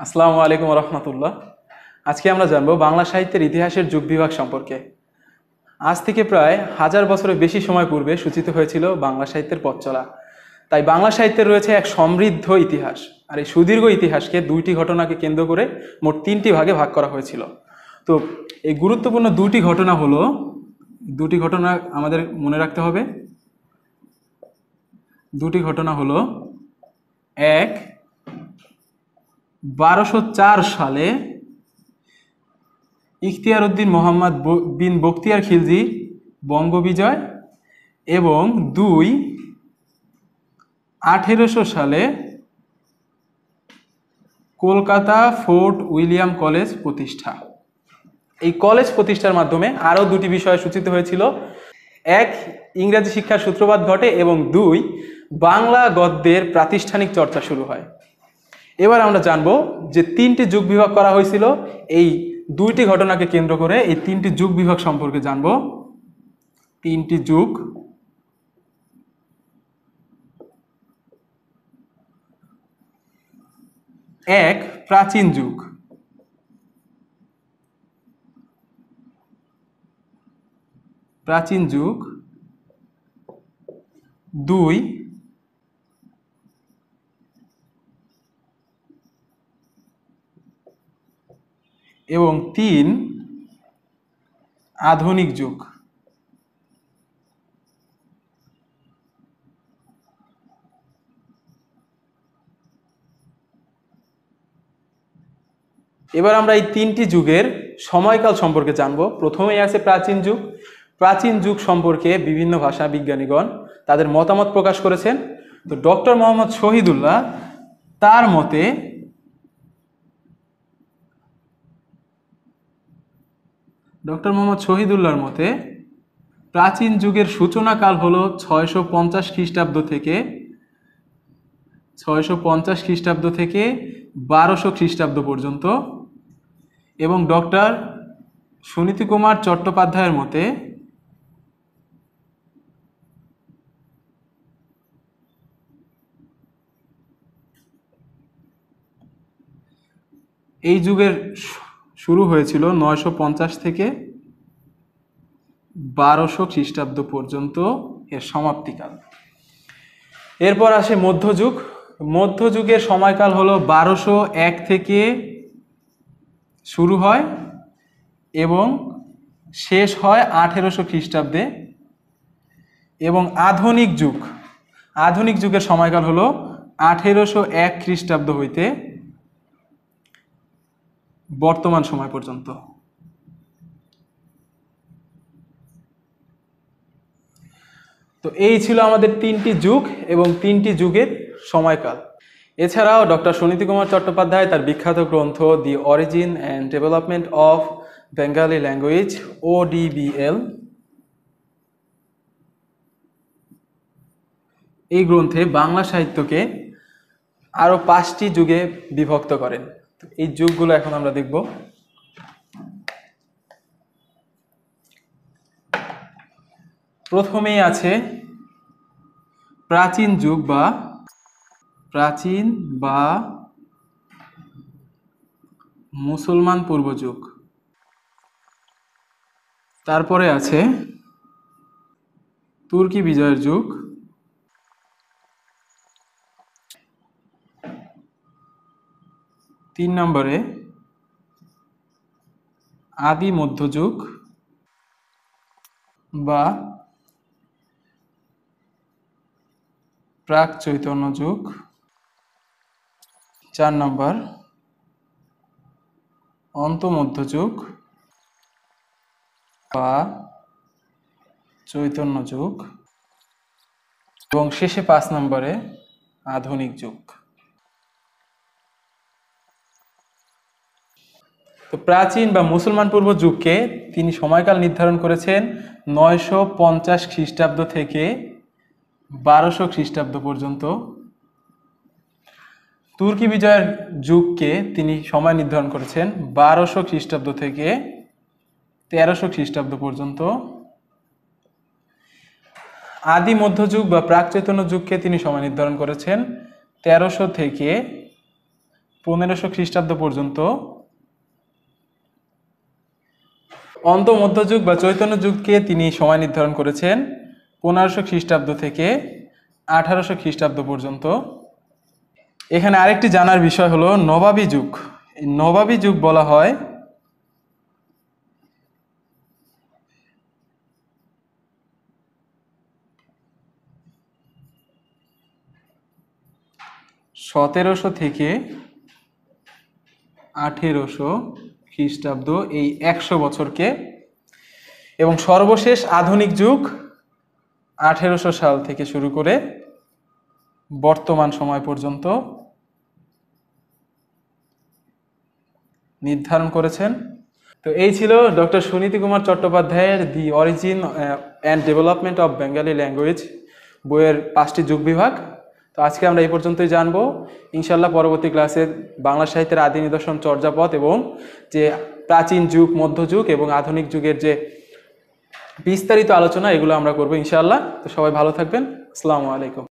আসসালামু আলাইকুম রহমতুল্লাহ। আজকে আমরা জানবো বাংলা সাহিত্যের ইতিহাসের যুগ বিভাগ সম্পর্কে। আজ থেকে প্রায় 1000 বছরের বেশি সময় পূর্বে সূচিত হয়েছিল বাংলা সাহিত্যের পথ চলা। তাই বাংলা সাহিত্যের রয়েছে এক সমৃদ্ধ ইতিহাস। আর এই সুদীর্ঘ ইতিহাসকে দুইটি ঘটনাকে কেন্দ্র করে মোট 3টি ভাগে ভাগ করা হয়েছিল। তো এই গুরুত্বপূর্ণ দুটি ঘটনা হলো, দুটি ঘটনা আমাদের মনে রাখতে হবে। দুটি ঘটনা হলো, এক, 1204 সালে ইখতিয়ার উদ্দিন মোহাম্মদ বিন বখতিয়ার খিলজি বঙ্গবিজয়, এবং 2, 1800 সালে কলকাতা ফোর্ট উইলিয়াম কলেজ প্রতিষ্ঠা। এই কলেজ প্রতিষ্ঠার মাধ্যমে আরও দুটি বিষয় সূচিত হয়েছিল। এক, ইংরেজি শিক্ষার সূত্রপাত ঘটে, এবং 2, বাংলা গদ্যের প্রাতিষ্ঠানিক চর্চা শুরু হয়। এবার আমরা জানবো যে 3টি যুগ বিভাগ করা হয়েছিল। এই দুইটি ঘটনাকে কেন্দ্র করে এই 3টি যুগ বিভাগ সম্পর্কে জানবো। 3টি যুগ। এক, প্রাচীন যুগ। প্রাচীন যুগ। 2, এবং 3, আধুনিক যুগ। এবার আমরা এই 3টি যুগের সময়কাল সম্পর্কে জানব। প্রথমেই আছে প্রাচীন যুগ। প্রাচীন যুগ সম্পর্কে বিভিন্ন ভাষা বিজ্ঞানীগণ তাদের মতামত প্রকাশ করেছেন। তো ডক্টর মোহাম্মদ শহীদুল্লাহ তার মতে শহীদুল্লাহর মতে প্রাচীন যুগের সূচনাকাল হলো 650 খ্রিস্টাব্দ থেকে 1200 খ্রিস্টাব্দ পর্যন্ত। এবং ডক্টর সুনীতি কুমার চট্টোপাধ্যায়ের মতে এই যুগের শুরু হয়েছিল 950 থেকে 1200 খ্রিস্টাব্দ পর্যন্ত এর সমাপ্তিকাল। এরপর আসে মধ্যযুগ। মধ্যযুগের সময়কাল হলো 1201 থেকে শুরু হয় এবং শেষ হয় 1800 খ্রিস্টাব্দে। এবং আধুনিক যুগের সময়কাল হলো 1801 খ্রিস্টাব্দ হইতে বর্তমান সময় পর্যন্ত। তো এই ছিল আমাদের 3টি যুগ এবং 3টি যুগের সময়কাল। এছাড়াও ডক্টর সুনীতি কুমার চট্টোপাধ্যায় তার বিখ্যাত গ্রন্থ দি origin and development of Bengali language ODBL, এই গ্রন্থে বাংলা সাহিত্যকে আরো 5টি যুগে বিভক্ত করেন। এই যুগগুলো এখন আমরা দেখব। প্রথমেই আছে প্রাচীন যুগ বা মুসলমান পূর্ব যুগ। তারপরে আছে তুর্কি বিজয়ের যুগ। 3 নম্বরে আদি মধ্যযুগ বা প্রাক চৈতন্য যুগ। 4 নম্বর অন্তমধ্যযুগ বা চৈতন্য যুগ। এবং শেষে 5 নম্বরে আধুনিক যুগ। তো প্রাচীন বা মুসলমান পূর্ব যুগকে তিনি সময়কাল নির্ধারণ করেছেন 950 খ্রিস্টাব্দ থেকে 1200 খ্রিস্টাব্দ পর্যন্ত। তুর্কি বিজয়ের যুগকে তিনি সময় নির্ধারণ করেছেন 1200 খ্রিস্টাব্দ থেকে 1300 খ্রিস্টাব্দ পর্যন্ত। আদি মধ্যযুগ বা প্রাক চৈতন্য যুগকে তিনি সময় নির্ধারণ করেছেন 1300 থেকে 1500 খ্রিস্টাব্দ পর্যন্ত। অন্ত মধ্যযুগ বা চৈতন্য যুগকে তিনি সময় নির্ধারণ করেছেন 1500 খ্রিস্টাব্দ থেকে 1800 খ্রিস্টাব্দ পর্যন্ত। এখানে আরেকটি জানার বিষয় হলো নবাবী যুগ। এই নবাবী যুগ বলা হয় 1700 থেকে 1800 খ্রিস্টাব্দ, এই 100 বছরকে। এবং সর্বশেষ আধুনিক যুগ 1800 সাল থেকে শুরু করে বর্তমান সময় পর্যন্ত নির্ধারণ করেছেন। তো এই ছিল ডক্টর সুনীতি কুমার চট্টোপাধ্যায়ের দি origin and development of Bengali language বইয়ের 5টি যুগ বিভাগ। তো আজকে আমরা এই পর্যন্তই জানবো। ইনশাল্লাহ পরবর্তী ক্লাসে বাংলা সাহিত্যের আদি নিদর্শন, চর্যাপদ এবং যে প্রাচীন যুগ, মধ্যযুগ এবং আধুনিক যুগের যে বিস্তারিত আলোচনা, এগুলো আমরা করবো ইনশাআল্লাহ। তো সবাই ভালো থাকবেন। আসসালামু আলাইকুম।